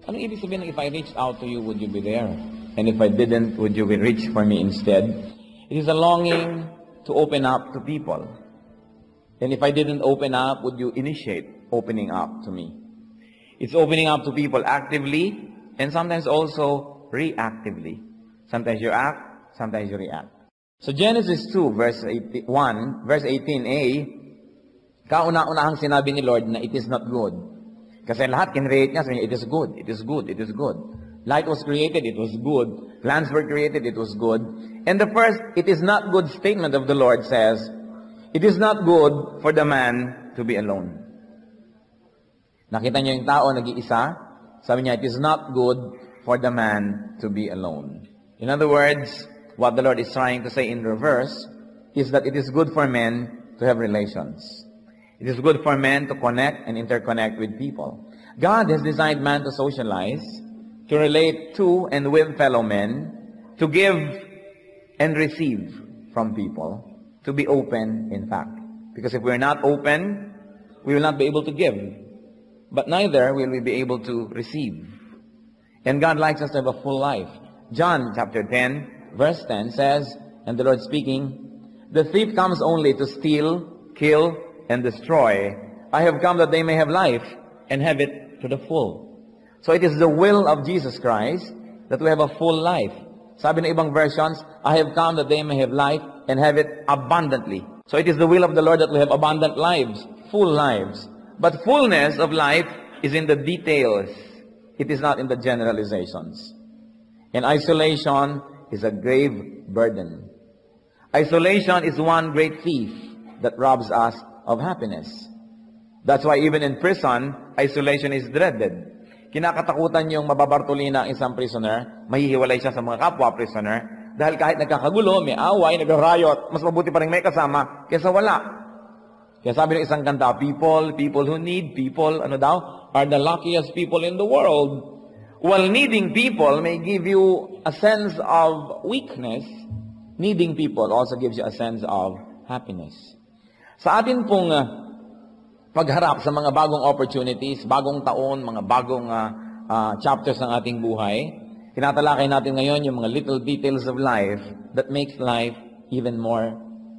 Anong ibig sabihin ng if I reached out to you, would you be there? And if I didn't, would you reach for me instead? It is a longing to open up to people. And if I didn't open up, would you initiate opening up to me? It's opening up to people actively and sometimes also reactively. Sometimes you act, sometimes you react. So Genesis 2, verse 18a, kauna-unahang sinabi ni Lord na it is not good. Kasi lahat kinreate niya, sabi niya, it is good, it is good, it is good. Light was created, it was good. Plants were created, it was good. And the first, it is not good statement of the Lord says, it is not good for the man to be alone. Nakita niyo yung tao, nag-iisa, sabi niya, it is not good for the man to be alone. In other words, what the Lord is trying to say in reverse is that it is good for men to have relations. It is good for men to connect and interconnect with people. God has designed man to socialize, to relate to and with fellow men, to give and receive from people, to be open, in fact. Because if we're not open, we will not be able to give. But neither will we be able to receive. And God likes us to have a full life. John chapter 10, verse 10 says, and the Lord speaking, the thief comes only to steal, kill, and destroy. I have come that they may have life and have it to the full. So it is the will of Jesus Christ that we have a full life. Sabi ng ibang versions, I have come that they may have life and have it abundantly. So it is the will of the Lord that we have abundant lives, full lives. But fullness of life is in the details. It is not in the generalizations. And isolation is a grave burden. Isolation is one great thief that robs us of happiness. That's why even in prison, isolation is dreaded. Kinakatakutan yung mababartulina ang isang prisoner, mahihiwalay siya sa mga kapwa prisoner, dahil kahit nagkakagulo, may away, nagra-riot, mas mabuti pa rin may kasama kaysa wala. Kaya sabi ng isang kanta, people who need people, are the luckiest people in the world. While needing people may give you a sense of weakness, needing people also gives you a sense of happiness. Sa atin pong pagharap sa mga bagong opportunities, bagong taon, mga bagong chapters ng ating buhay, tinatalakay natin ngayon yung mga little details of life that makes life even more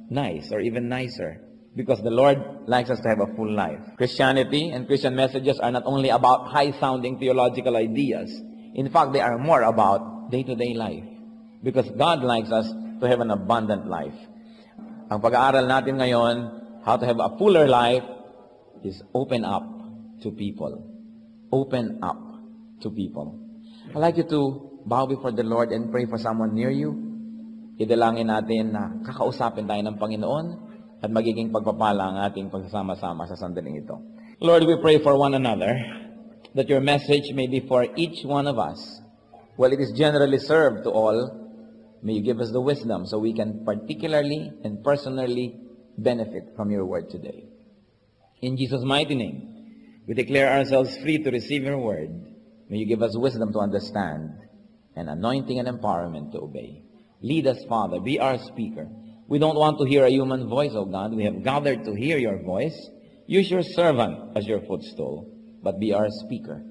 nice or even nicer. Because the Lord likes us to have a full life. Christianity and Christian messages are not only about high-sounding theological ideas. In fact, they are more about day-to-day life. Because God likes us to have an abundant life. Ang pag-aaral natin ngayon, how to have a fuller life, is open up to people. Open up to people. I'd like you to bow before the Lord and pray for someone near you. Idalangin natin na kakausapin tayo ng Panginoon at magiging pagpapala ang ating pagsasama-sama sa sandaling ito. Lord, we pray for one another that your message may be for each one of us. While it is generally served to all, may you give us the wisdom so we can particularly and personally benefit from your word today. In Jesus' mighty name, we declare ourselves free to receive your word. May you give us wisdom to understand and anointing and empowerment to obey. Lead us, Father. Be our speaker. We don't want to hear a human voice, O God. We have gathered to hear your voice. Use your servant as your footstool, but be our speaker.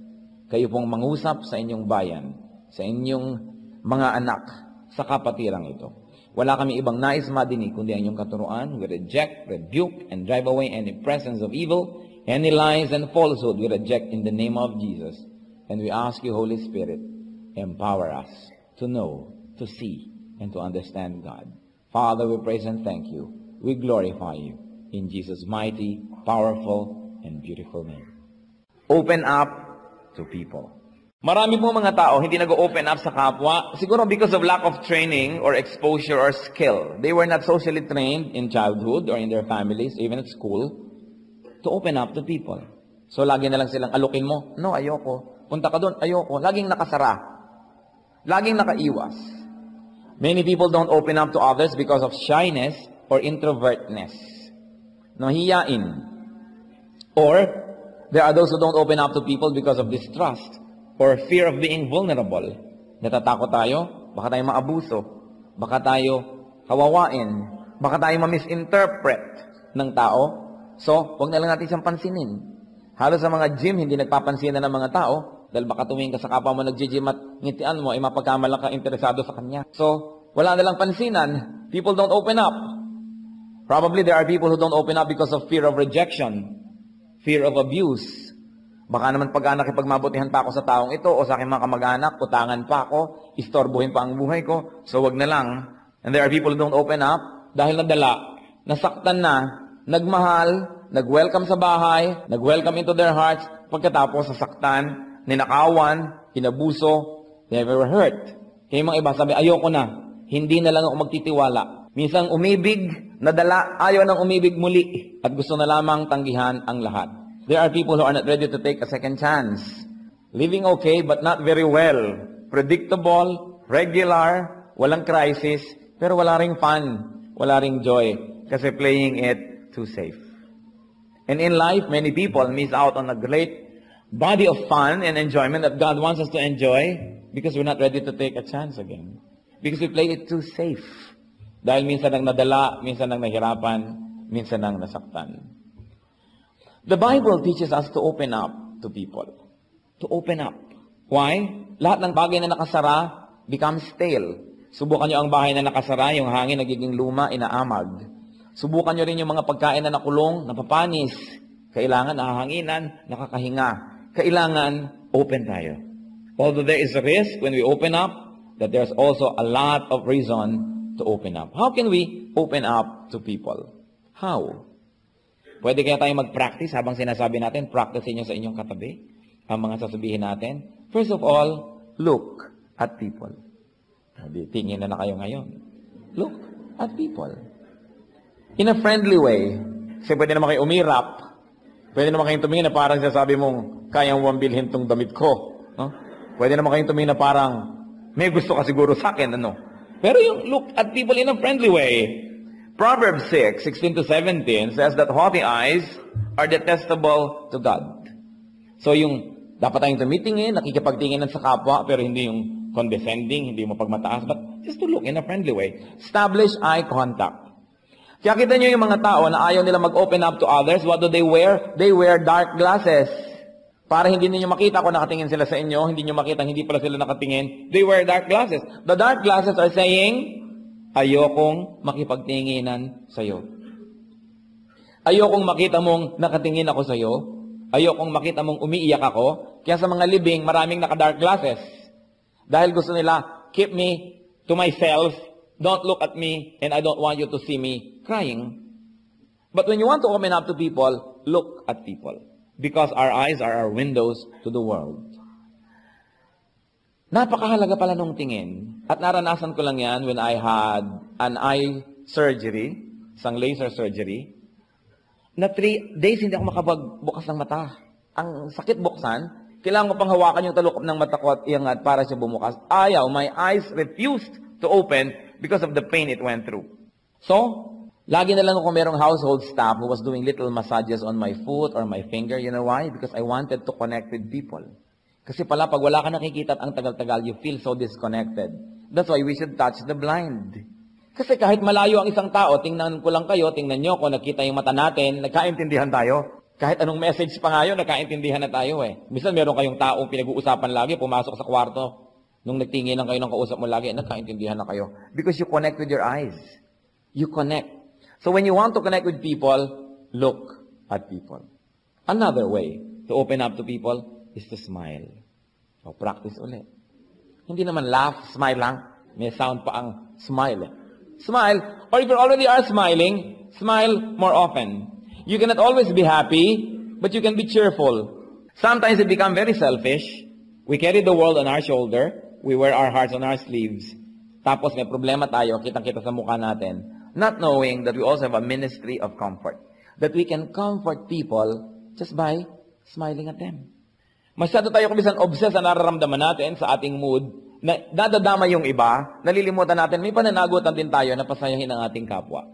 Kayo pong mangusap sa inyong bayan, sa inyong mga anak, sa kapatirang ito. Wala kami ibang nais madinig, kundi ang inyong katuruan. We reject, rebuke, and drive away any presence of evil, any lies and falsehood. We reject in the name of Jesus. And we ask you, Holy Spirit, empower us to know, to see, and to understand God. Father, we praise and thank you. We glorify you. In Jesus' mighty, powerful, and beautiful name. Open up to people. Marami po mga tao hindi nag-open up sa kapwa. Siguro because of lack of training or exposure or skill. They were not socially trained in childhood or in their families, even at school, to open up to people. So lagi na lang silang alukin mo. No, ayoko. Punta ka doon, ayoko. Laging nakasara. Laging nakaiwas. Many people don't open up to others because of shyness or introvertness. Nahiyain. Or, there are those who don't open up to people because of distrust or fear of being vulnerable. Natatakot tayo, baka tayo maabuso, baka tayo kawawain, baka tayo ma-misinterpret ng tao. So, huwag na lang natin siyang pansinin. Halos sa mga gym, hindi nagpapansinan ng mga tao Dahil baka tumingin ka sa kapwa mo nag-gym at ngitian mo, ay mapagkamalang ka interesado sa kanya. So, wala nalang pansinan. People don't open up. Probably there are people who don't open up because of fear of rejection, fear of abuse. Baka naman pag nakipagmabutihan pa ako sa taong ito o sa aking mga kamag-anak, utangan pa ako, istorbohin pa ang buhay ko, so wag na lang. And there are people who don't open up dahil nadala, nasaktan na, nagmahal, nag-welcome sa bahay, nag-welcome into their hearts, pagkatapos sasaktan, ninakawan, inabuso, they were hurt. Kaya mga iba sabi, ayoko na, hindi na lang ako magtitiwala. Minsan umibig, nadala, ayaw nang umibig muli, at gusto na lamang tanggihan ang lahat. There are people who are not ready to take a second chance. Living okay, but not very well. Predictable, regular, walang crisis, pero wala ring fun, wala ring joy, kasi playing it too safe. And in life, many people miss out on a great body of fun and enjoyment that God wants us to enjoy because we're not ready to take a chance again. Because we play it too safe. Dahil minsan nang nadala, minsan nang nahirapan, minsan nang nasaktan. The Bible teaches us to open up to people. To open up. Why? Lahat ng bagay na nakasara becomes stale. Subukan nyo ang bahay na nakasara, yung hangin nagiging luma, inaamag. Subukan nyo rin yung mga pagkain na nakulong, napapanis. Kailangan nahahanginan, nakakahinga. Kailangan open tayo. Although there is a risk when we open up, that there's also a lot of reason to open up. How can we open up to people? How? Pwede kaya tayong mag-practice habang sinasabi natin, practice nyo sa inyong katabi ang mga sasabihin natin. First of all, look at people. Tingin na kayo ngayon. Look at people. In a friendly way. Kasi pwede naman kayo umirap. Pwede naman kayong tumingin na parang sasabi mong, kayang wambilhin tong damit ko. No? Pwede naman kayong tumingin na parang, may gusto ka siguro sa akin. Ano? Pero yung look at people in a friendly way. Proverbs 6:16-17 says that haughty eyes are detestable to God. So yung dapat tayong tumitingin, nakikipagtingin sa kapwa, pero hindi yung condescending, hindi mo pagmataas, but just to look in a friendly way. Establish eye contact. Kaya kita nyo yung mga tao na ayaw nila mag-open up to others, what do they wear? They wear dark glasses. Para hindi niyo makita kung nakatingin sila sa inyo, hindi niyo makita, hindi pala sila nakatingin. They wear dark glasses. The dark glasses are saying, ayokong makipagtinginan sa'yo. Ayokong makita mong nakatingin ako sa'yo. Ayokong makita mong umiiyak ako. Kaya sa mga libing, maraming naka-dark glasses. Dahil gusto nila, keep me to myself. Don't look at me, and I don't want you to see me crying. But when you want to open up to people, look at people. Because our eyes are our windows to the world. Napakahalaga pala nung tingin. At naranasan ko lang yan when I had an eye surgery, isang laser surgery, na 3 days hindi ako makapagbukas ng mata. Ang sakit buksan, kailangan ko pang hawakan yung talukop ng mata ko at iangat para siya bumukas. Ayaw, my eyes refused to open because of the pain it went through. So, lagi na lang ako merong household staff who was doing little massages on my foot or my finger. You know why? Because I wanted to connect with people. Kasi pala, pag wala ka nakikita at ang tagal-tagal, you feel so disconnected. That's why we should touch the blind. Kasi kahit malayo ang isang tao, tingnan ko lang kayo, tingnan nyo, kung nakita yung mata natin, nagkaintindihan tayo. Kahit anong message pa nga yun, nagkaintindihan na tayo eh. Minsan meron kayong taong pinag-uusapan lagi, pumasok sa kwarto, nung nagtingin lang kayo ng kausap mo lagi, nagkaintindihan na kayo. Because you connect with your eyes. You connect. So when you want to connect with people, look at people. Another way to open up to people is to smile. O, practice ulit. Hindi naman laugh, smile lang. May sound pa ang smile. Smile. Or if you already are smiling, smile more often. You cannot always be happy, but you can be cheerful. Sometimes it becomes very selfish. We carry the world on our shoulder. We wear our hearts on our sleeves. Tapos may problema tayo, kitang-kita sa mukha natin. Not knowing that we also have a ministry of comfort. That we can comfort people just by smiling at them. Masyado tayo kumisan obsessed sa nararamdaman natin sa ating mood, na nadadama yung iba, nalilimutan natin, may pananagutan din tayo na pasayahin ang ating kapwa.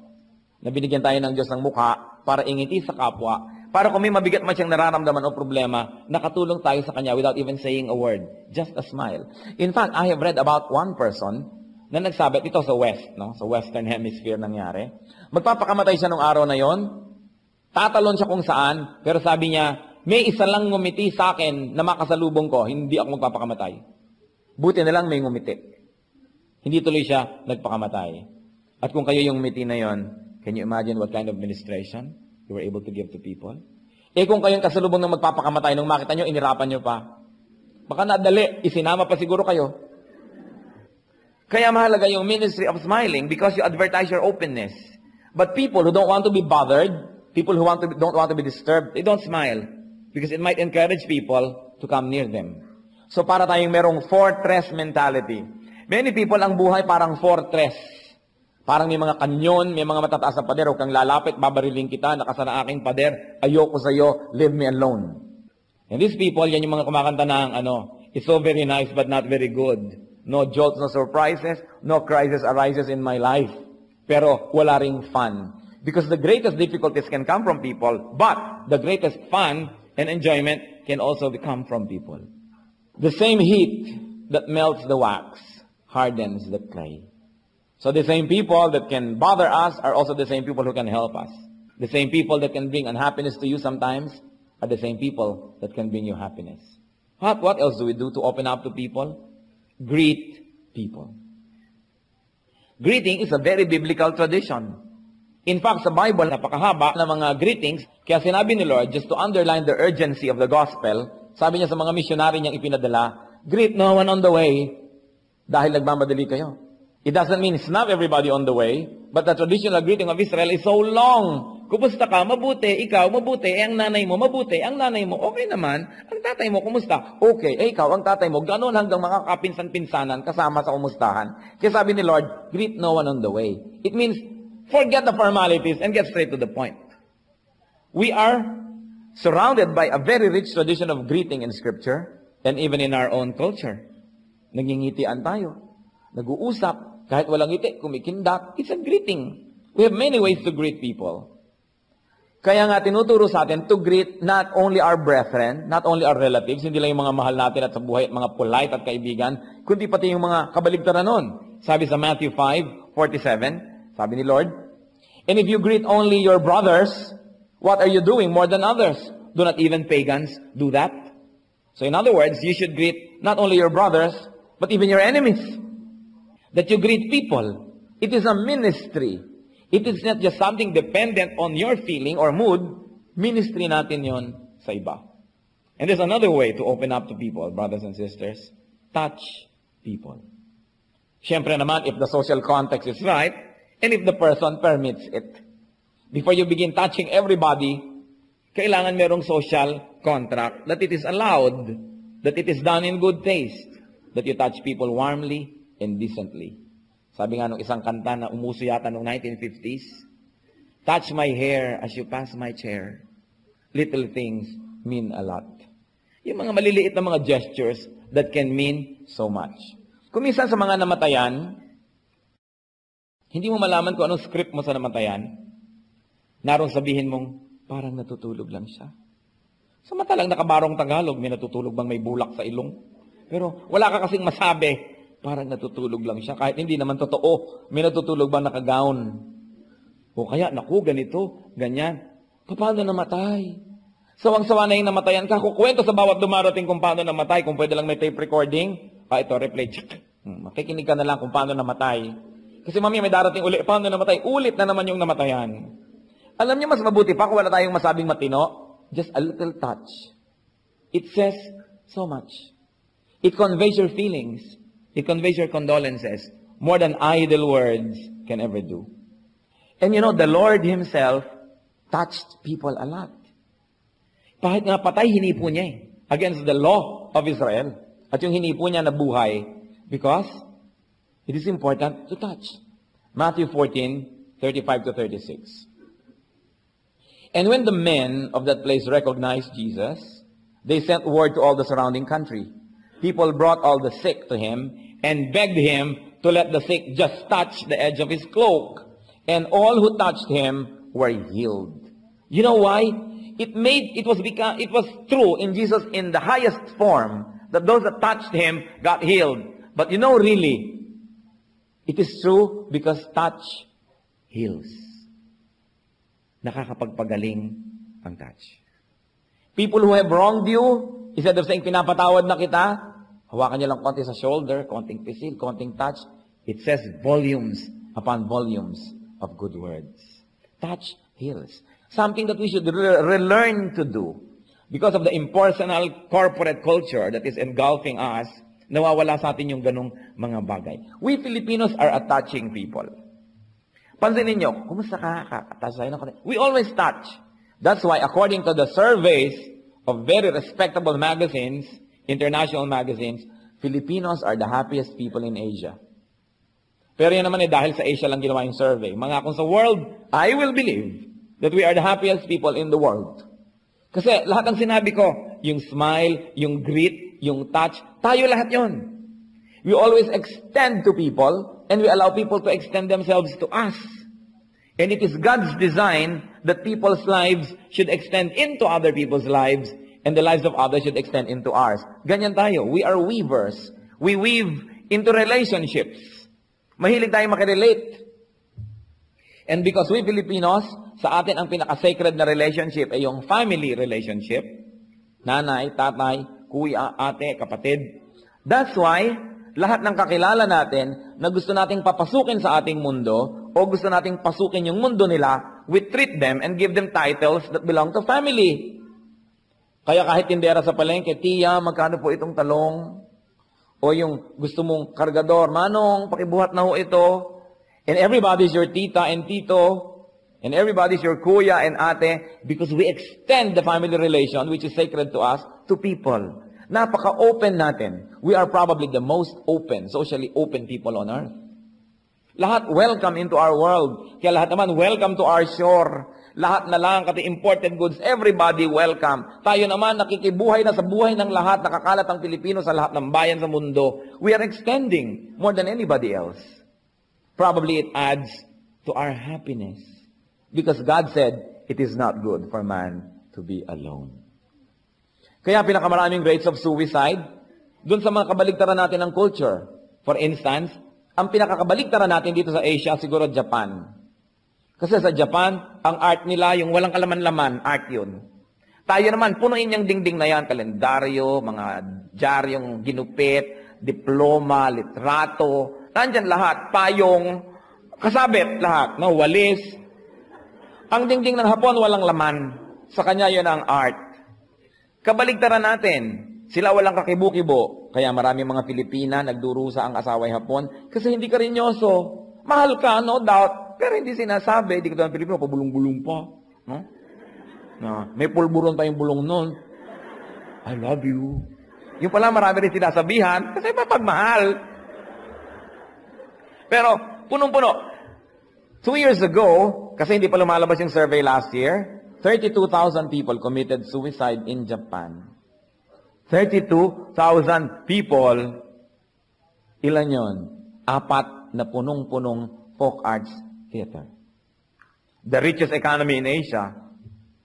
Na binigyan tayo ng Diyos ng mukha para ingiti sa kapwa, para kung may mabigat man siyang nararamdaman o problema, nakatulong tayo sa kanya without even saying a word. Just a smile. In fact, I have read about one person na nagsabi, ito sa West, no? Sa Western Hemisphere nangyari. Magpapakamatay siya nung araw na yon, tatalon siya kung saan, pero sabi niya, may isa lang ngumiti sa akin na makasalubong ko, hindi ako magpapakamatay. Buti na lang may ngumiti. Hindi tuloy siya nagpakamatay. At kung kayo yung ngumiti na yon, can you imagine what kind of ministration you were able to give to people? Eh kung kayong kasalubong ng magpapakamatay, nung makita nyo, inirapan nyo pa. Baka nadali, isinama pa siguro kayo. Kaya mahalaga yung ministry of smiling because you advertise your openness. But people who don't want to be bothered, people who don't want to be disturbed, they don't smile because it might encourage people to come near them. So para tayong merong fortress mentality. Many people ang buhay parang fortress. Parang may mga kanyon, may mga matataas na pader, huwag kang lalapit, babariling kita, nakasana aking pader, ayoko sa'yo, leave me alone. And these people, yan yung mga kumakanta ng it's so very nice but not very good. No jolts, no surprises, no crisis arises in my life. Pero wala ring fun. Because the greatest difficulties can come from people, but the greatest fun and enjoyment can also come from people. The same heat that melts the wax hardens the clay. So the same people that can bother us are also the same people who can help us. The same people that can bring unhappiness to you sometimes are the same people that can bring you happiness. What else do we do to open up to people? Greet people. Greeting is a very biblical tradition. In fact, sa Bible, napakahaba ng mga greetings. Kaya sinabi ni Lord, just to underline the urgency of the gospel, sabi niya sa mga missionary niyang ipinadala, greet no one on the way dahil nagmamadali kayo. It doesn't mean snub everybody on the way, but the traditional greeting of Israel is so long. Kumusta ka? Mabuti. Ikaw, mabuti. Eh, ang nanay mo, mabuti. Ang nanay mo, okay naman. Ang tatay mo, kumusta? Okay. Eh, ikaw, ang tatay mo, ganoon hanggang mga kapinsan-pinsanan kasama sa kumustahan. Kaya sabi ni Lord, greet no one on the way. It means, forget the formalities and get straight to the point. We are surrounded by a very rich tradition of greeting in Scripture and even in our own culture. Nangingitian tayo. Nag-uusap. Kahit walang ngiti, kumikindak, it's a greeting. We have many ways to greet people. Kaya nga tinuturo sa atin to greet not only our brethren, not only our relatives, hindi lang yung mga mahal natin at sa buhay at mga polite at kaibigan, kundi pati yung mga kabaligtaran nun. Sabi sa Matthew 5:47, sabi ni Lord, and if you greet only your brothers, what are you doing more than others? Do not even pagans do that? So in other words, you should greet not only your brothers, but even your enemies. That you greet people. It is a ministry. It is not just something dependent on your feeling or mood. Ministry natin yon sa iba. And there's another way to open up to people, brothers and sisters. Touch people. Siyempre naman, if the social context is right, and if the person permits it. Before you begin touching everybody, kailangan merong social contract that it is allowed, that it is done in good taste, that you touch people warmly and decently. Sabi nga nung isang kanta na umuso yata noong 1950s, touch my hair as you pass my chair. Little things mean a lot. Yung mga maliliit na mga gestures that can mean so much. Kung minsan sa mga namatayan, hindi mo malaman kung anong script mo sa namatayan, naroon sabihin mong, parang natutulog lang siya. Samantalang nakabarong Tagalog, may natutulog bang may bulak sa ilong? Pero wala ka kasing masabi, parang natutulog lang siya. Kahit hindi naman totoo, may natutulog bang nakagown? O kaya, naku, ganito, ganyan. Paano namatay? Sawang-sawa na yung namatayan ka. Kukwento sa bawat dumarating kung paano namatay. Kung pwede lang may tape recording, ito, replay. Makikinig ka na lang kung paano namatay. Kasi mamaya may darating uli, paano namatay? Ulit na naman yung namatayan. Alam niyo, mas mabuti pa kung wala tayong masabing matino. Just a little touch. It says so much. It conveys your feelings. It conveys your condolences more than idle words can ever do. And you know, the Lord Himself touched people a lot. Kahit nga patay, hinipo niya against the law of Israel. At yung hinipo niya na buhay because it is important to touch. Matthew 14:35-36. And when the men of that place recognized Jesus, they sent word to all the surrounding country. People brought all the sick to Him and begged Him to let the sick just touch the edge of His cloak. And all who touched Him were healed. You know why? It was true in Jesus in the highest form that those that touched Him got healed. But you know really, it is true because touch heals. Nakakapagpagaling ang touch. People who have wronged you, instead of saying, pinapatawad na kita, hawakan niyo lang konti sa shoulder, konting pisil, konting touch. It says volumes upon volumes of good words. Touch heals. Something that we should relearn to do. Because of the impersonal corporate culture that is engulfing us, nawawala sa atin yung ganong mga bagay. We Filipinos are a touching people. Pansinin nyo, kumusta ka? Touch tayo ng we always touch. That's why, according to the surveys of very respectable magazines, international magazines, Filipinos are the happiest people in Asia. Pero yan naman dahil sa Asia lang ginawa yung survey. Mga kung sa world, I will believe that we are the happiest people in the world. Kasi lahat ng sinabi ko, yung smile, yung greet, yung touch, tayo lahat yon. We always extend to people, and we allow people to extend themselves to us. And it is God's design that people's lives should extend into other people's lives, and the lives of others should extend into ours. Ganyan tayo. We are weavers. We weave into relationships. Mahilig tayo makirelate. And because we Filipinos, sa atin ang pinaka-sacred na relationship ay yung family relationship. Nanay, tatay, kuya, ate, kapatid. That's why, lahat ng kakilala natin na gusto nating papasukin sa ating mundo o gusto nating pasukin yung mundo nila, we treat them and give them titles that belong to family. Kaya kahit tindera sa palengke, tiya, magkano po itong talong? O yung gusto mong kargador, manong, pakibuhat na ho ito. And everybody's your tita and tito. And everybody's your kuya and ate. Because we extend the family relation, which is sacred to us, to people. Napaka-open natin. We are probably the most open, socially open people on earth. Lahat welcome into our world. Kaya lahat naman welcome to our shore. Lahat na lang, kati imported goods, everybody welcome. Tayo naman nakikibuhay na sa buhay ng lahat, nakakalat ang Pilipino sa lahat ng bayan sa mundo. We are extending more than anybody else. Probably it adds to our happiness. Because God said, it is not good for man to be alone. Kaya pinakamaraming rates of suicide, dun sa mga kabaligtaran natin ng culture. For instance, ang pinakakabaligtaran natin dito sa Asia, siguro Japan. Kasi sa Japan, ang art nila, yung walang kalaman-laman, art yun. Tayo naman, punuin yung dingding na yan, kalendaryo, mga diaryong ginupit, diploma, litrato, nandyan lahat, payong, kasabit lahat, no? Walis. Ang dingding ng Hapon, walang laman. Sa kanya yun ang art. Kabaligtaran natin, sila walang kakibo-kibo. Kaya maraming mga Pilipina nagdurusa ang asaway Hapon kasi hindi karinyoso. Mahal ka, no doubt. Pero hindi sinasabi. Hindi ka ng Pilipino, pabulong-bulong pa. No? May pulburon pa yung bulong nun. I love you. Yung pala marami rin sinasabihan kasi mapagmahal. Pero, punong-puno. 2 years ago, kasi hindi pa lumalabas yung survey last year, 32,000 people committed suicide in Japan. 32,000 people, ilan yon? 4 na punong-punong folk arts theater. The richest economy in Asia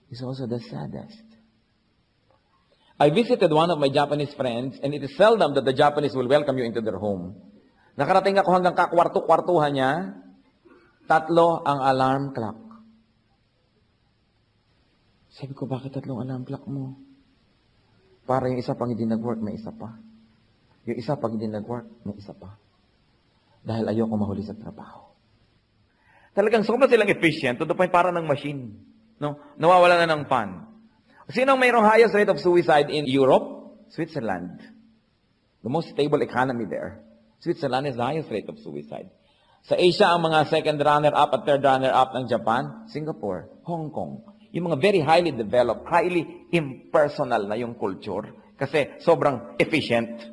is also the saddest. I visited one of my Japanese friends, and it is seldom that the Japanese will welcome you into their home. Nakarating ako hanggang kakwarto-kwartuhan niya, 3 ang alarm clock. Sabi ko, bakit 3 alarm clock mo? Para yung isa pang hindi nag-work, may isa pa. Yung isa pag hindi nag-work, may isa pa. Dahil ayoko mahuli sa trabaho. Talagang sobrang silang efficient to the point para ng machine. No? Nawawala na ng fun. Sino ang mayroong highest rate of suicide in Europe? Switzerland. The most stable economy there. Switzerland is the highest rate of suicide. Sa Asia, ang mga second runner-up at third runner-up ng Japan, Singapore, Hong Kong. Yung mga very highly developed, highly impersonal na yung culture kasi sobrang efficient.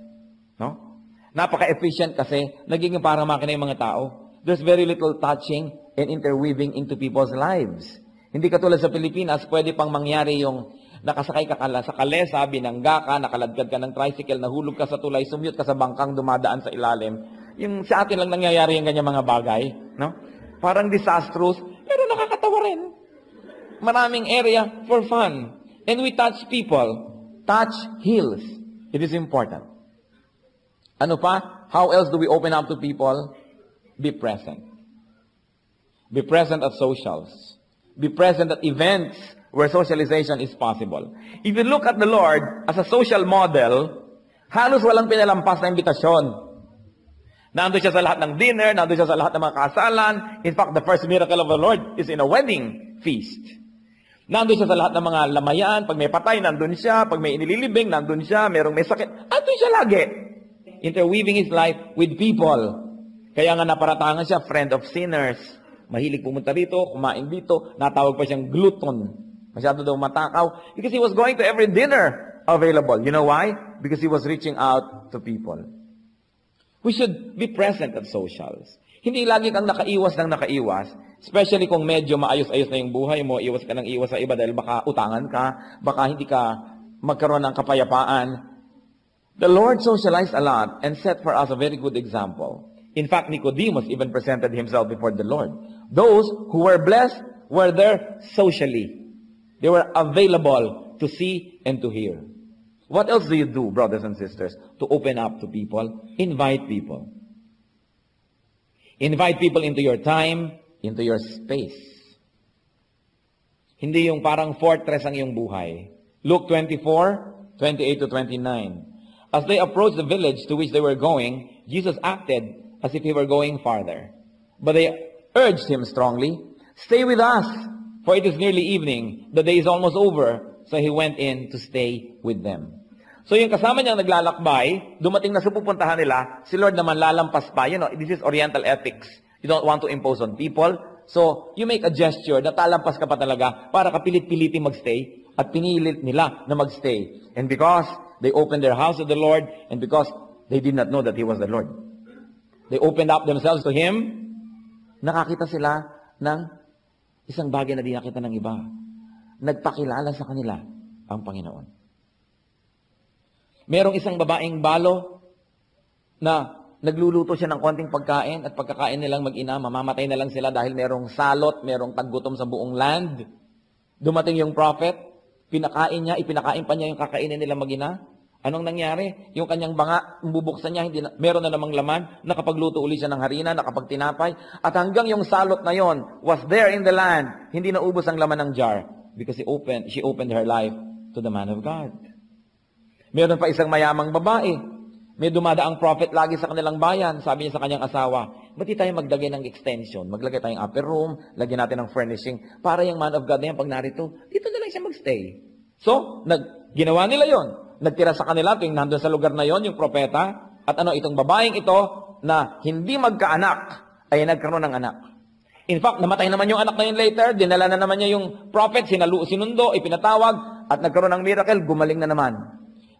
No? Napaka-efficient kasi nagiging parang makina yung mga tao. There's very little touching and interweaving into people's lives. Hindi katulad sa Pilipinas, pwede pang mangyari yung nakasakay ka sa kalesa, binangga ka, nakaladkad ka ng tricycle, nahulog ka sa tulay, sumute ka sa bangkang dumadaan sa ilalim. Yung sa atin lang nangyayari yung ganyan mga bagay. No? Parang disastrous, pero nakakatawa rin. Maraming area for fun. And we touch people. Touch heals. It is important. Ano pa? How else do we open up to people? Be present. Be present at socials. Be present at events where socialization is possible. If you look at the Lord as a social model, halos walang pinalampas na imbitasyon. Nandun siya sa lahat ng dinner, nandun siya sa lahat ng mga kasalan. In fact, the first miracle of the Lord is in a wedding feast. Nandun siya sa lahat ng mga lamayan. Pag may patay, nandun siya. Pag may inililibing, nandun siya. Merong may sakit, nandun siya lagi. Interweaving his life with people. Kaya nga naparatangan siya, friend of sinners. Mahilig pumunta dito, kumain dito. Natawag pa siyang glutton. Masyado daw matakaw. Because he was going to every dinner available. You know why? Because he was reaching out to people. We should be present at socials. Hindi lagi kang nakaiwas ng nakaiwas. Especially kung medyo maayos-ayos na yung buhay mo, iwas ka ng iwas sa iba dahil baka utangan ka, baka hindi ka magkaroon ng kapayapaan. The Lord socialized a lot and set for us a very good example. In fact, Nicodemus even presented himself before the Lord. Those who were blessed were there socially. They were available to see and to hear. What else do you do, brothers and sisters, to open up to people? Invite people. Invite people into your time, into your space. Hindi yung parang fortress ang iyong buhay. Luke 24:28 to 29. As they approached the village to which they were going, Jesus acted as if he were going farther. But they urged him strongly, "Stay with us, for it is nearly evening. The day is almost over." So he went in to stay with them. So yung kasama niyang naglalakbay, dumating na sa pupuntahan nila, si Lord naman lalampas pa. You know, this is Oriental ethics. You don't want to impose on people. So you make a gesture na talampas ka pa talaga para kapilit-piliting magstay at pinilit nila na magstay. And because they opened their house to the Lord and because they did not know that He was the Lord, they opened up themselves to Him, nakakita sila ng isang bagay na di nakita ng iba. Nagpakilala sa kanila ang Panginoon. Merong isang babaeng balo na nagluluto siya ng konting pagkain at pagkakain nilang mag-ina, mamamatay na lang sila dahil merong salot, merong taggutom sa buong land. Dumating yung prophet, pinakain niya, ipinakain pa niya yung kakainin nila mag-ina. Anong nangyari? Yung kanyang banga, bubuksan niya, meron na namang laman, nakapagluto uli siya ng harina, nakapagtinapay, at hanggang yung salot na yon was there in the land, hindi naubos ang laman ng jar because she opened her life to the man of God. Meron pa isang mayamang babae. May dumadaang prophet lagi sa kanilang bayan. Sabi niya sa kanyang asawa, ba't di tayo maglagay ng extension? Maglagay tayong upper room, lagyan natin ng furnishing, para yung man of God na yan, pag narito, dito na lang siya magstay. So, ginawa nila yon. Nagtira sa kanila, tuwing nandun sa lugar na yon, yung propeta, at itong babaeng ito, na hindi magkaanak, ay nagkaroon ng anak. In fact, namatay naman yung anak na yun later, dinala na naman niya yung prophet, sinundo, ipinatawag, at nagkaroon ng miracle, gumaling na naman.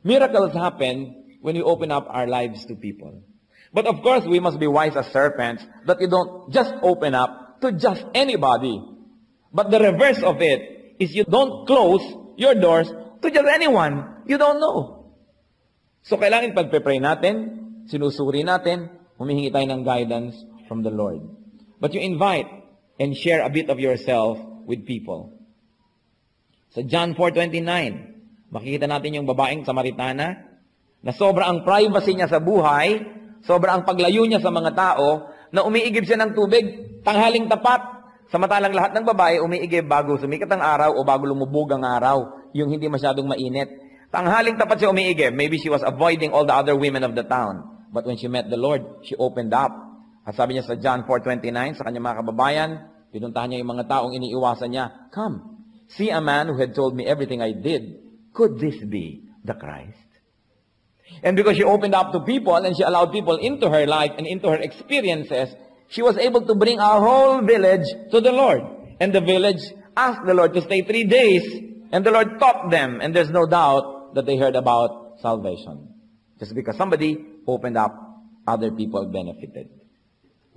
Miracles happen when we open up our lives to people. But of course, we must be wise as serpents that you don't just open up to just anybody. But the reverse of it is you don't close your doors to just anyone you don't know. So kailangan pagpe-pray natin, sinusuri natin, humihingi tayo ng guidance from the Lord. But you invite and share a bit of yourself with people. Sa John 4:29, makikita natin yung babaeng Samaritana na sobra ang privacy niya sa buhay, sobra ang paglayo niya sa mga tao, na umiigib siya ng tubig, tanghaling tapat. Samantalang lahat ng babae umiigib bago sumikat ang araw o bago lumubog ang araw, yung hindi masyadong mainit. Tanghaling tapat siya umiigib. Maybe she was avoiding all the other women of the town. But when she met the Lord, she opened up. At sabi niya sa John 4:29, sa kanyang mga kababayan, pinuntahan niya yung mga taong iniiwasan niya, "Come, see a man who had told me everything I did. Could this be the Christ?" And because she opened up to people and she allowed people into her life and into her experiences, she was able to bring our whole village to the Lord. And the village asked the Lord to stay 3 days, and the Lord taught them, and there's no doubt that they heard about salvation. Just because somebody opened up, other people benefited.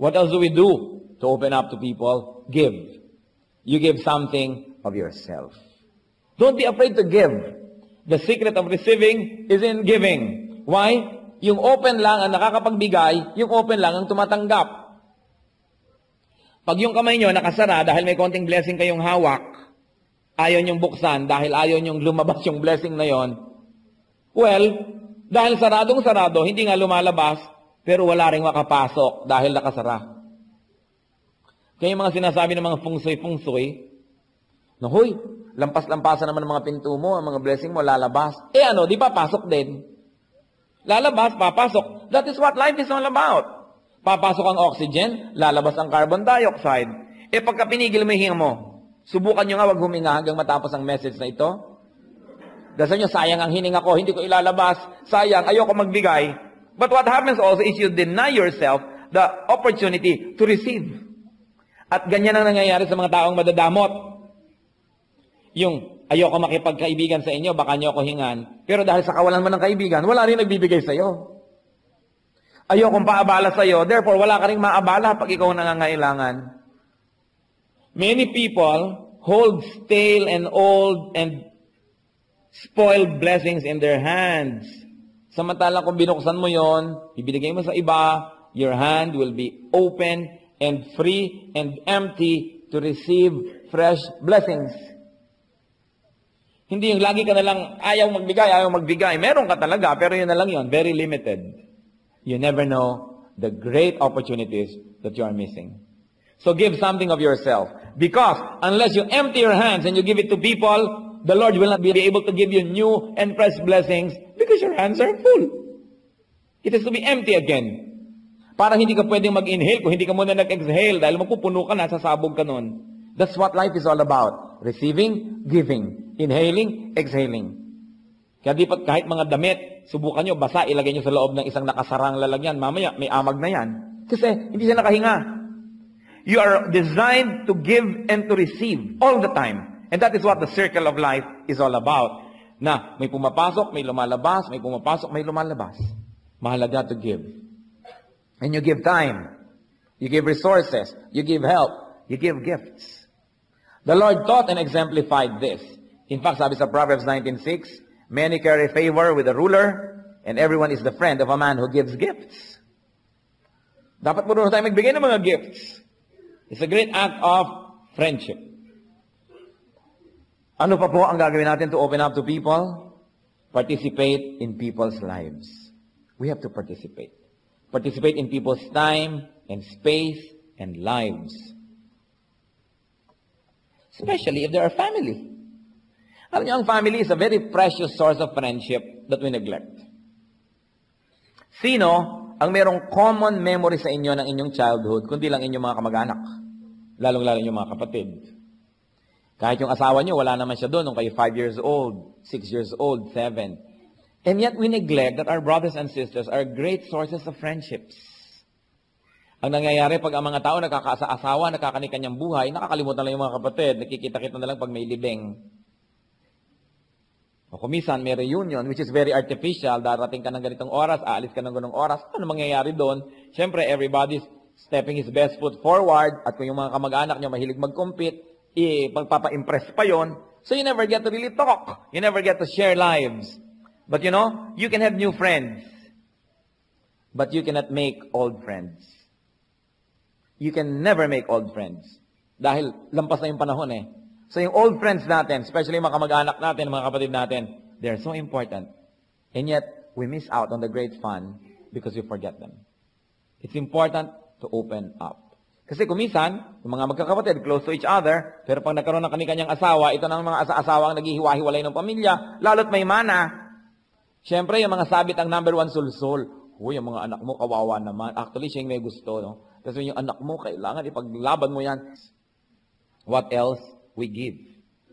What else do we do to open up to people? Give. You give something of yourself. Don't be afraid to give. The secret of receiving is in giving. Why? Yung open lang ang nakakapagbigay, yung open lang ang tumatanggap. Pag yung kamay nyo nakasara dahil may konting blessing kayong hawak, ayaw nyong buksan dahil ayaw nyong lumabas yung blessing na yon, well, dahil saradong-sarado, hindi nga lumalabas, pero wala ring makapasok dahil nakasara. Kaya yung mga sinasabi ng mga feng shui, na, "Hoy, lampas-lampasan naman ng mga pinto mo, ang mga blessing mo, lalabas. Di ba, pasok din. Lalabas, papasok. That is what life is all about. Papasok ang oxygen, lalabas ang carbon dioxide. Pagka pinigil mo yung hinga mo, subukan nyo nga wag huminga hanggang matapos ang message na ito. Dasal nyo, sayang ang hininga ko, hindi ko ilalabas. Sayang, ayoko magbigay. But what happens also is you deny yourself the opportunity to receive. At ganyan ang nangyayari sa mga taong madadamot. Yung, ayoko makipagkaibigan sa inyo, baka nyo ako hingan. Pero dahil sa kawalan mo ng kaibigan, wala rin nagbibigay sa iyo. Ayokong paabala sa iyo, therefore wala ka rin maabala pag ikaw nangangailangan. Many people hold stale and old and spoiled blessings in their hands. Samantalang kung binuksan mo yon, ibinigay mo sa iba, your hand will be open and free and empty to receive fresh blessings. Hindi yung lagi ka na lang ayaw magbigay. Meron ka talaga, pero yun na lang yun, very limited. You never know the great opportunities that you are missing. So give something of yourself. Because unless you empty your hands and you give it to people, the Lord will not be able to give you new and fresh blessings because your hands are full. It has to be empty again. Parang hindi ka pwedeng mag-inhale kung hindi ka muna nag-exhale dahil mapupuno ka na, sasabog ka nun. That's what life is all about. Receiving, giving. Inhaling, exhaling. Kaya di pa kahit mga damit, subukan nyo, basa, ilagay nyo sa loob ng isang nakasarang lalagyan. Mamaya, may amag na yan. Kasi hindi siya nakahinga. You are designed to give and to receive all the time. And that is what the circle of life is all about. Na may pumapasok, may lumalabas, may pumapasok, may lumalabas. Mahalaga to give. And you give time. You give resources. You give help. You give gifts. The Lord taught and exemplified this. In fact, sabi sa Proverbs 19:6, many carry favor with the ruler, and everyone is the friend of a man who gives gifts. Dapat marunong tayo magbigay ng mga gifts. It's a great act of friendship. Ano pa po ang gagawin natin to open up to people? Participate in people's lives. We have to participate. Participate in people's time and space and lives. Especially if they are family. Alam niyo, ang family is a very precious source of friendship that we neglect. Sino ang merong common memory sa inyo ng inyong childhood, kundi lang inyong mga kamag-anak? Lalong-lalo inyong mga kapatid. Kahit yung asawa niyo, wala naman siya doon nung kayo 5 years old, 6 years old, 7. And yet we neglect that our brothers and sisters are great sources of friendships. Ang nangyayari pag ang mga tao nakakaasawa, nakakanikanyang buhay, nakakalimutan lang yung mga kapatid, nakikita-kita na lang pag may libing. O kumisan, may reunion, which is very artificial. Darating ka ng ganitong oras, aalis ka ng ganitong oras. Ano mangyayari doon? Siyempre, everybody's stepping his best foot forward. At kung yung mga kamag-anak niya mahilig mag-compete, pagpapa-impress pa yon. So you never get to really talk. You never get to share lives. But you know, you can have new friends. But you cannot make old friends. You can never make old friends. Dahil lampas na yung panahon eh. So yung old friends natin, especially mga kamag-anak natin, mga kapatid natin, they're so important. And yet, we miss out on the great fun because we forget them. It's important to open up. Kasi kumisan, yung mga magkakapatid, close to each other, pero pag nagkaroon ng kanyang asawa, ito na ang mga asawa ang naghihiwa-hiwalay ng pamilya, lalo't may mana. Siyempre, yung mga sabit ang number one sulsol. Uy, yung mga anak mo, kawawa naman. Actually, siya yung may gusto, no? Kasi yung anak mo, kailangan ipaglaban mo yan. What else? We give.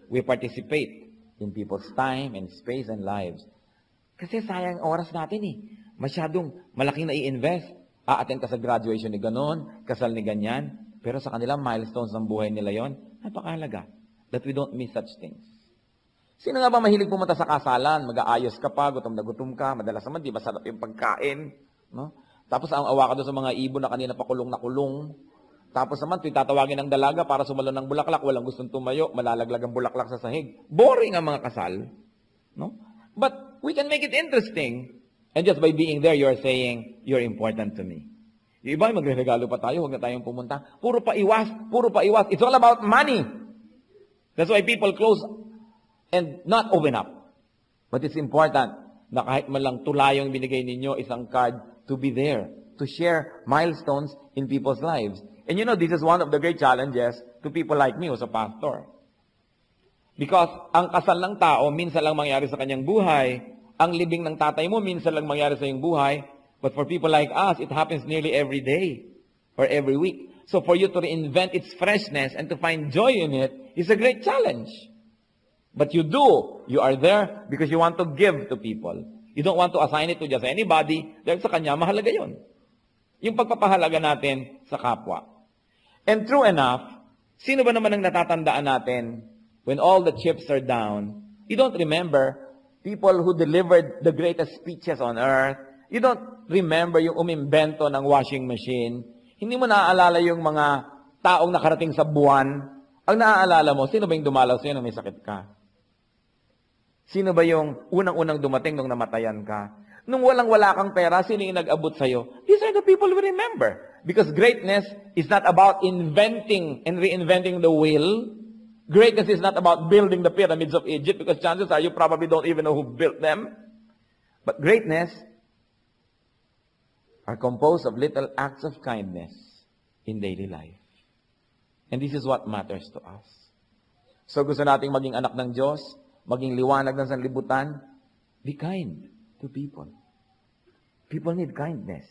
We participate in people's time and space and lives. Kasi sayang oras natin eh. Masyadong malaking na-i-invest. Attend ka sa graduation ni ganon, kasal ni ganyan. Pero sa kanila, milestones ng buhay nila yon, napakahalaga. That we don't miss such things. Sino nga ba mahilig pumunta sa kasalan? Mag-aayos ka pa, gutom na gutom ka, madalas naman, di ba sarap yung pagkain? No? Tapos ang awa ka doon sa mga ibon na kanina pakulong na kulong. Tapos naman, tatawagin ng dalaga para sumalo ng bulaklak. Walang gustong tumayo. Malalaglag ang bulaklak sa sahig. Boring ang mga kasal. No? But we can make it interesting. And just by being there, you're saying, you're important to me. Yung iba, magre-regalo pa tayo. Huwag na tayong pumunta. Puro pa iwas. Puro pa iwas. It's all about money. That's why people close and not open up. But it's important na kahit man lang tulayong binigay ninyo isang card to be there. To share milestones in people's lives. And you know, this is one of the great challenges to people like me who's a pastor. Because ang kasal ng tao, minsan lang mangyari sa kanyang buhay. Ang libing ng tatay mo, minsan lang mangyari sa iyong buhay. But for people like us, it happens nearly every day or every week. So for you to reinvent its freshness and to find joy in it is a great challenge. But you do. You are there because you want to give to people. You don't want to assign it to just anybody. Dahil sa kanya, mahalaga yun. Yung pagpapahalaga natin sa kapwa. And true enough, sino ba naman ang natatandaan natin when all the chips are down? You don't remember people who delivered the greatest speeches on earth. You don't remember yung umimbento ng washing machine. Hindi mo naaalala yung mga taong nakarating sa buwan. Ang naaalala mo, sino ba yung dumalaw sa'yo nung may sakit ka? Sino ba yung unang-unang dumating nung namatayan ka? Nung walang-wala kang pera, sino yung nag-abot sa'yo? These are the people we remember. Because greatness is not about inventing and reinventing the wheel. Greatness is not about building the pyramids of Egypt, because chances are you probably don't even know who built them. But greatness are composed of little acts of kindness in daily life. And this is what matters to us. So gusto nating maging anak ng Diyos, maging liwanag ng sanlibutan, be kind to people. People need kindness.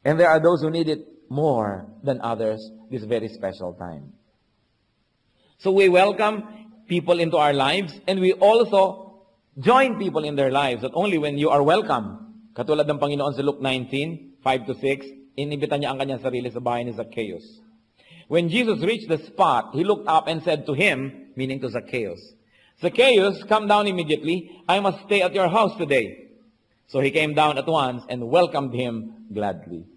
And there are those who need it more than others this very special time. So we welcome people into our lives, and we also join people in their lives, not only when you are welcome. Katulad ng Panginoon sa Luke 19, 5-6, inibita niya ang kanyang sarili sa bahay ni Zacchaeus. When Jesus reached the spot, he looked up and said to him, meaning to Zacchaeus, Zacchaeus, come down immediately. I must stay at your house today. So he came down at once and welcomed him gladly.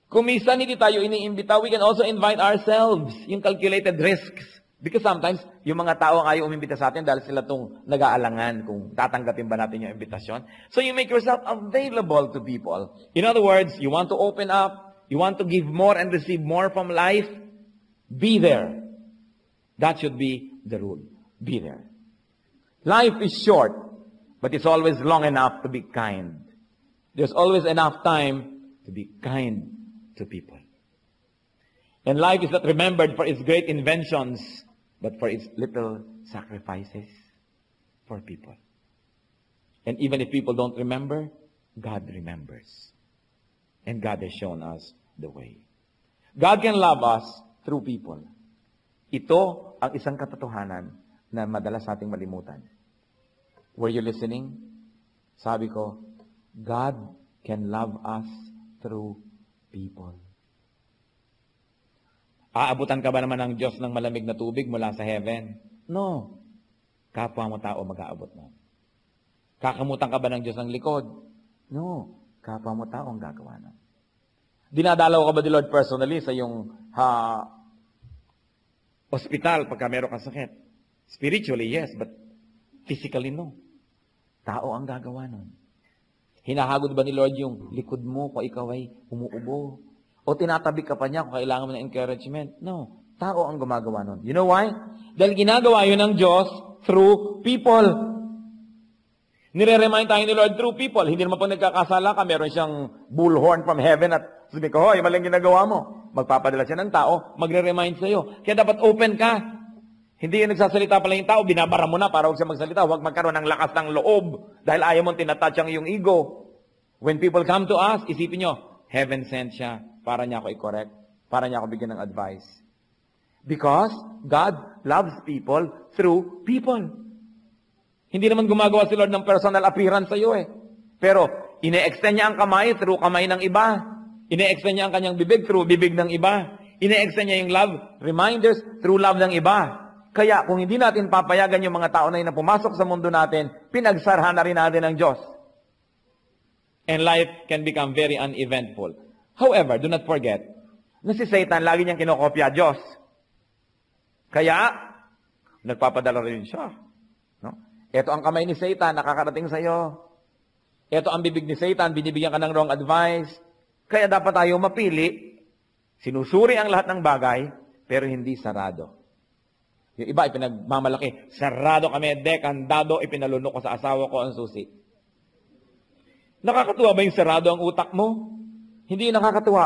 Kung minsan hindi tayo iniimbita, we can also invite ourselves, yung calculated risks. Because sometimes, yung mga tao ang ayaw umimbita sa atin dahil sila itong nag-aalangan kung tatanggapin ba natin yung imbitasyon. So you make yourself available to people. In other words, you want to open up, you want to give more and receive more from life, be there. That should be the rule. Be there. Life is short, but it's always long enough to be kind. There's always enough time to be kind to people. And life is not remembered for its great inventions, but for its little sacrifices for people. And even if people don't remember, God remembers. And God has shown us the way. God can love us through people. Ito ang isang katotohanan na madalas nating malimutan. Were you listening? Sabi ko, God can love us through people. Aabutan ka ba naman ng Diyos ng malamig na tubig mula sa heaven? No. Kapwa mo tao mag-aabot mo. Kakamutan ka ba ng Diyos ng likod? No. Kapwa mo tao ang gagawa nun. Dinadalaw ka ba ni Lord personally sa iyong hospital pagka meron kang sakit? Spiritually, yes, but physically, no. Tao ang gagawa nun. Hinahagod ba ni Lord yung likod mo kung ikaw ay umuubo? O tinatabi ka pa niya kung kailangan mo ng encouragement? No. Tao ang gumagawa nun. You know why? Dahil ginagawa yun ng Diyos through people. Nire-remind tayo ni Lord through people. Hindi naman po nagkakasala ka, meron siyang bullhorn from heaven at sabi ko, hoy, maling ginagawa mo. Magpapadala siya ng tao, magre-remind sa'yo. Kaya dapat open ka. Hindi yung nagsasalita pala yung tao, binabara mo na para huwag siya magsalita. Huwag magkaroon ng lakas ng loob dahil ayaw mong tinatouch ang iyong ego. When people come to us, isipin nyo, heaven sent siya para niya ako i-correct, para niya ako bigyan ng advice. Because God loves people through people. Hindi naman gumagawa si Lord ng personal appearance sa iyo eh. Pero ine-extend niya ang kamay through kamay ng iba. Ine-extend niya ang kanyang bibig through bibig ng iba. Ine-extend niya yung love reminders through love ng iba. Kaya kung hindi natin papayagan yung mga tao na yun na pumasok sa mundo natin, pinagsarhan na rin natin ng Diyos. And life can become very uneventful. However, do not forget na si Satan lagi niyang kinokopya Diyos. Kaya, nagpapadala rin siya. No? Ito ang kamay ni Satan, nakakarating sa iyo. Ito ang bibig ni Satan, binibigyan ka ng wrong advice. Kaya dapat tayo mapili. Sinusuri ang lahat ng bagay, pero hindi sarado. Yung iba, ipinagmamalaki. Sarado kami, dekandado, ipinalunok ko sa asawa ko ang susi. Nakakatuwa ba yung sarado ang utak mo? Hindi nakakatuwa.